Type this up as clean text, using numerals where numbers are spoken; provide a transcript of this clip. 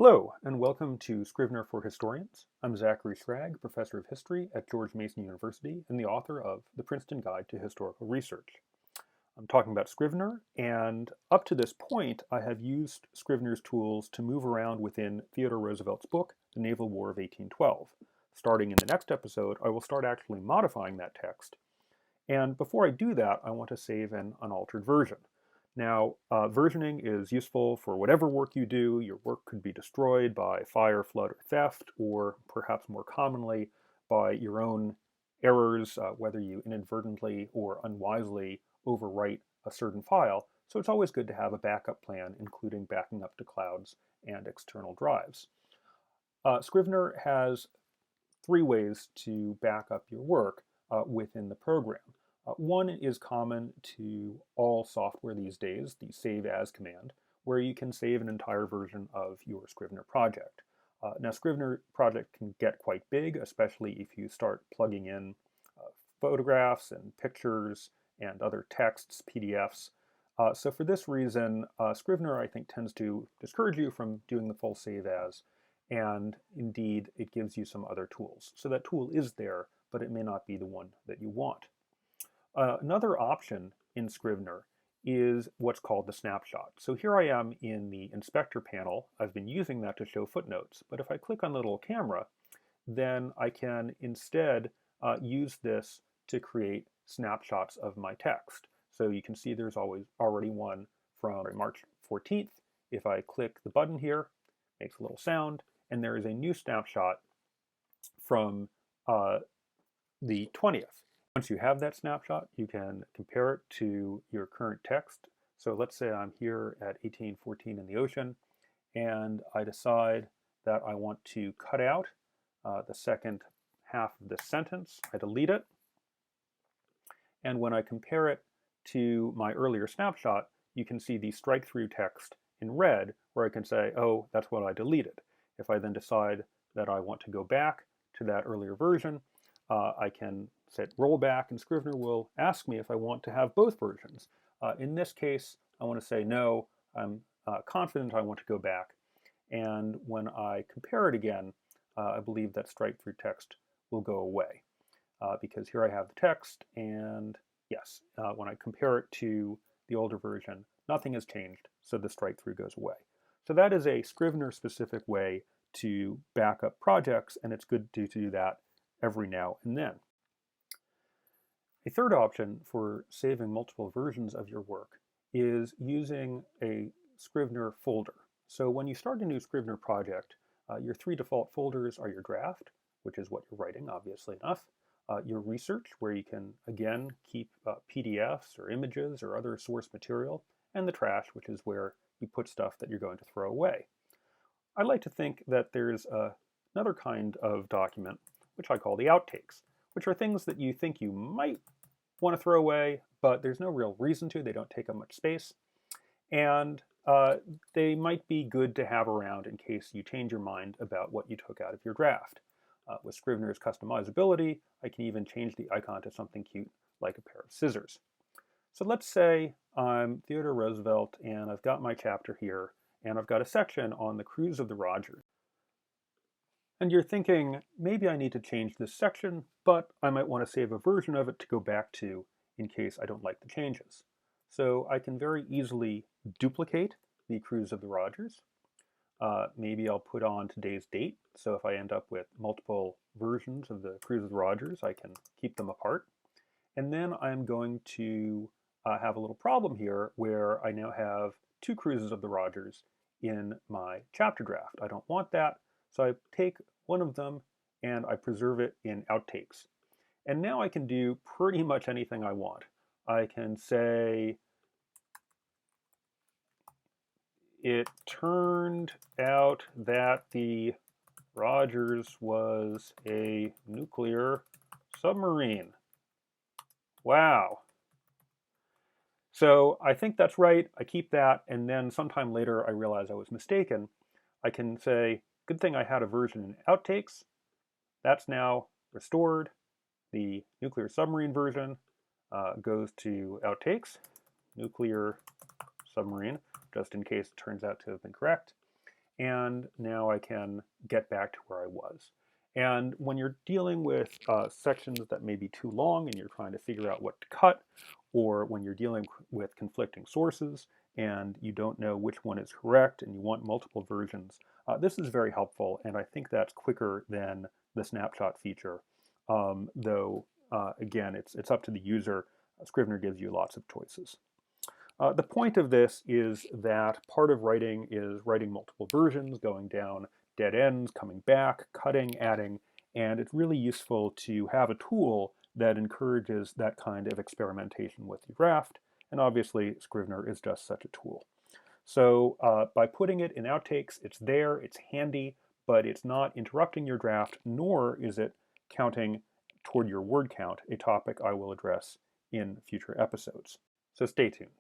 Hello, and welcome to Scrivener for Historians. I'm Zachary Schrag, Professor of History at George Mason University and the author of The Princeton Guide to Historical Research. I'm talking about Scrivener, and up to this point, I have used Scrivener's tools to move around within Theodore Roosevelt's book, The Naval War of 1812. Starting in the next episode, I will start actually modifying that text. And before I do that, I want to save an unaltered version. Now, versioning is useful for whatever work you do. Your work could be destroyed by fire, flood, or theft, or perhaps more commonly by your own errors, whether you inadvertently or unwisely overwrite a certain file. So it's always good to have a backup plan, including backing up to clouds and external drives. Scrivener has three ways to back up your work within the program. One is common to all software these days, the Save As command, where you can save an entire version of your Scrivener project. Now, Scrivener project can get quite big, especially if you start plugging in photographs and pictures and other texts, PDFs. So for this reason, Scrivener, I think, tends to discourage you from doing the full Save As, and indeed, it gives you some other tools. So that tool is there, but it may not be the one that you want. Another option in Scrivener is what's called the snapshot. So here I am in the inspector panel. I've been using that to show footnotes, but if I click on the little camera, then I can instead use this to create snapshots of my text. So you can see there's already one from March 14th. If I click the button here, it makes a little sound, and there is a new snapshot from the 20th. Once you have that snapshot, you can compare it to your current text. So let's say I'm here at 1814 in the ocean, and I decide that I want to cut out the second half of this sentence. I delete it. And when I compare it to my earlier snapshot, you can see the strike-through text in red, where I can say, oh, that's what I deleted. If I then decide that I want to go back to that earlier version, I can set rollback, and Scrivener will ask me if I want to have both versions. In this case, I want to say no. I'm confident I want to go back. And when I compare it again, I believe that strike-through text will go away. Because here I have the text, and yes, when I compare it to the older version, nothing has changed, so the strike-through goes away. So that is a Scrivener-specific way to back up projects, and it's good to do that every now and then. A third option for saving multiple versions of your work is using a Scrivener folder. So when you start a new Scrivener project, your three default folders are your draft, which is what you're writing, obviously enough, your research, where you can, again, keep PDFs or images or other source material, and the trash, which is where you put stuff that you're going to throw away. I like to think that there's another kind of document, which I call the outtakes, which are things that you think you might want to throw away, but there's no real reason to. They don't take up much space. And they might be good to have around in case you change your mind about what you took out of your draft. With Scrivener's customizability, I can even change the icon to something cute like a pair of scissors. So let's say I'm Theodore Roosevelt and I've got my chapter here, and I've got a section on the cruise of the Rogers. And you're thinking, maybe I need to change this section, but I might want to save a version of it to go back to in case I don't like the changes. So I can very easily duplicate the cruise of the Rogers. Maybe I'll put on today's date. So if I end up with multiple versions of the cruise of the Rogers, I can keep them apart. And then I'm going to have a little problem here where I now have two cruises of the Rogers in my chapter draft. I don't want that. So I take one of them and I preserve it in Outtakes. And now I can do pretty much anything I want. I can say, it turned out that the Rogers was a nuclear submarine. Wow. So I think that's right. I keep that, and then sometime later I realize I was mistaken. I can say, good thing I had a version in Outtakes. That's now restored. The nuclear submarine version goes to Outtakes, nuclear submarine, just in case it turns out to have been correct. and now I can get back to where I was. And when you're dealing with sections that may be too long and you're trying to figure out what to cut, or when you're dealing with conflicting sources and you don't know which one is correct and you want multiple versions, this is very helpful, and I think that's quicker than the snapshot feature. Though, again, it's up to the user. Scrivener gives you lots of choices. The point of this is that part of writing is writing multiple versions, going down dead ends, coming back, cutting, adding, and it's really useful to have a tool that encourages that kind of experimentation with your draft, and obviously Scrivener is just such a tool. So by putting it in Outtakes, it's there, it's handy, but it's not interrupting your draft, nor is it counting toward your word count, a topic I will address in future episodes. So stay tuned.